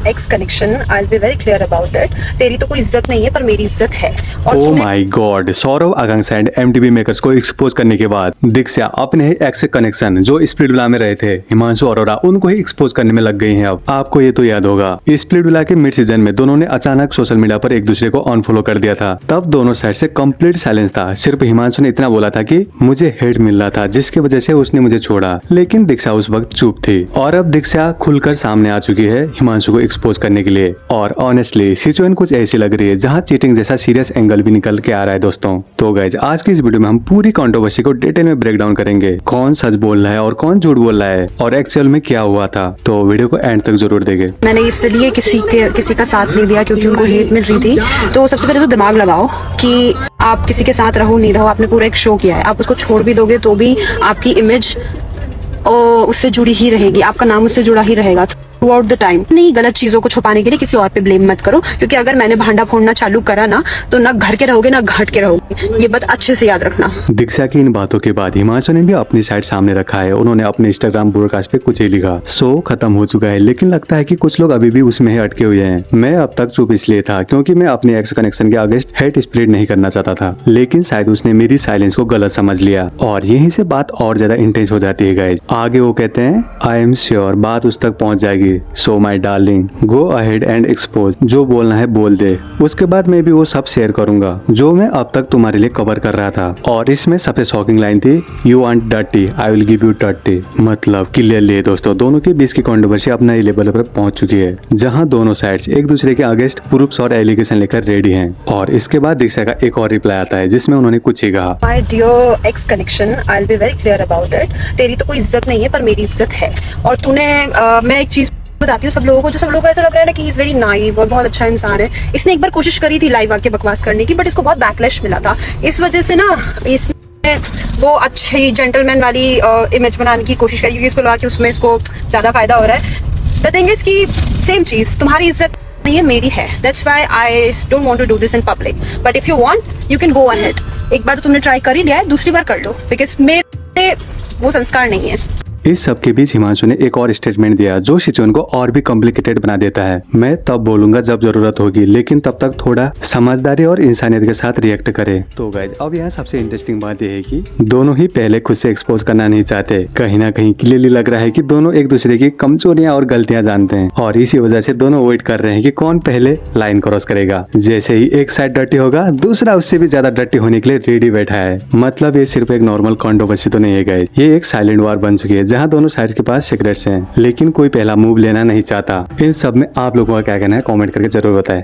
X connection, I will be very clear about it. तेरी तो कोई इज्जत नहीं है पर मेरी इज्जत है। और oh my God, Saurav, Akanksha and MTV makers को एक्सपोज करने के बाद दीक्षा अपने ही एक्स कनेक्शन जो स्प्लिट विला में रहे थे, हिमांशु अरोरा, उनको ही एक्सपोज करने में लग गई हैं। अब आपको ये तो याद होगा, स्प्लिट विला के मिड सीजन में दोनों ने अचानक सोशल मीडिया पर एक दूसरे को अनफॉलो कर दिया था। तब दोनों साइड से कंप्लीट साइलेंस था। सिर्फ हिमांशु ने इतना बोला था कि मुझे हेट मिल रहा था जिसकी वजह से उसने मुझे छोड़ा, लेकिन दीक्षा उस वक्त चुप थी। और अब दीक्षा खुलकर सामने आ चुकी है हिमांशु को एक्सपोज करने के लिए। और ऑनेस्टली सिचुएशन कुछ ऐसी लग रही है जहाँ चीटिंग जैसा सीरियस एंगल भी निकल के आ रहा है दोस्तों। तो गाइज, आज की इस वीडियो में हम पूरी कंट्रोवर्सी को डिटेल में ब्रेक डाउन करेंगे, कौन सच बोल रहा है और कौन झूठ बोल रहा है और एक्चुअल में क्या हुआ था। तो वीडियो को एंड तक जरूर देखें। मैंने इसलिए किसी का साथ नहीं दिया क्योंकि उनको हेट मिल रही थी। तो सबसे पहले तो दिमाग लगाओ कि आप किसी के साथ रहो नहीं रहो, आपने पूरा एक शो किया है। आप उसको छोड़ भी दोगे तो भी आपकी इमेज उससे जुड़ी ही रहेगी, आपका नाम उससे जुड़ा ही रहेगा थ्रू आउट द टाइम। नहीं, गलत चीजों को छुपाने के लिए किसी और पे ब्लेम मत करो, क्योंकि अगर मैंने भांडा फोड़ना चालू करा ना तो ना घर के रहोगे ना घाट के रहोगे। ये बात अच्छे से याद रखना। दीक्षा की इन बातों के बाद हिमांशु ने भी अपनी साइड सामने रखा है। उन्होंने अपने इंस्टाग्राम ब्रॉडकास्ट पे कुछ ही लिखा। शो खत्म हो चुका है, लेकिन लगता है कि कुछ लोग अभी भी उसमें ही अटके हुए हैं। मैं अब तक चुप इसलिए था क्योंकि मैं अपने एक्स कनेक्शन के अगेंस्ट हेट स्प्रेड नहीं करना चाहता था, लेकिन शायद उसने मेरी साइलेंस को गलत समझ लिया और यहीं से बात और ज्यादा इंटेंस हो जाती है गाइस। आगे वो कहते हैं, आई एम श्योर बात उस तक पहुंच जाएगी। So my darling, go ahead and expose, जो बोलना है बोल दे। उसके बाद मैं भी वो सब शेयर करूंगा जो मैं अब तक तुम्हारे लिए कवर कर रहा था। और इसमें सबसे शॉकिंग लाइन थी, you want dirty, I will give you dirty. मतलब क्लियरली दोस्तों, दोनों के बीच की कंट्रोवर्सी अब नई लेवल पर पहुंच चुकी है, जहां दोनों साइड्स एक दूसरे के अगेंस्ट प्रूफ्स और एलिगेशन लेकर रेडी हैं। और इसके बाद दीक्षा का एक और रिप्लाई आता है जिसमें उन्होंने कुछ ही कहा, my dear ex connection, I will be very clear about it. तेरी तो कोई इज्जत नहीं है पर मेरी इज्जत है। और तूने मैं एक चीज बताती हूँ सब लोगों को, जो सब लोगों को ऐसा लग रहा है ना कि इज वेरी नाइव और बहुत अच्छा इंसान है। इसने एक बार कोशिश करी थी लाइव आके बकवास करने की, बट इसको बहुत बैकलैश मिला था। इस वजह से ना इसने वो अच्छी जेंटलमैन वाली इमेज बनाने की कोशिश करी, क्योंकि इसको लगा कि उसमें इसको ज्यादा फायदा हो रहा है। द थिंग इज कि सेम चीज, तुम्हारी इज्जत नहीं है, मेरी है। That's why I don't want to do this in public, but if you want you can go ahead. एक बार तो तुमने ट्राई कर ही लिया है, दूसरी बार कर लो, बिकॉज मेरे वो संस्कार नहीं है। इस सब के बीच हिमांशु ने एक और स्टेटमेंट दिया जो सिचुएशन को और भी कॉम्प्लिकेटेड बना देता है। मैं तब बोलूंगा जब जरूरत होगी, लेकिन तब तक थोड़ा समझदारी और इंसानियत के साथ रिएक्ट करें। तो गाइज, अब यहाँ सबसे इंटरेस्टिंग बात यह है कि दोनों ही पहले खुद से एक्सपोज करना नहीं चाहते। कहीं ना कहीं क्लियरली लग रहा है कि दोनों एक दूसरे की कमजोरियां और गलतियां जानते हैं, और इसी वजह से दोनों वेट कर रहे हैं कि कौन पहले लाइन क्रॉस करेगा। जैसे ही एक साइड डर्टी होगा, दूसरा उससे भी ज्यादा डर्टी होने के लिए रेडी बैठा है। मतलब ये सिर्फ एक नॉर्मल कंट्रोवर्सी तो नहीं है गाइज, ये एक साइलेंट वार बन चुकी है जहाँ दोनों साइड के पास सीक्रेट्स हैं, लेकिन कोई पहला मूव लेना नहीं चाहता। इन सब में आप लोगों का क्या कहना है, कमेंट करके जरूर बताएं।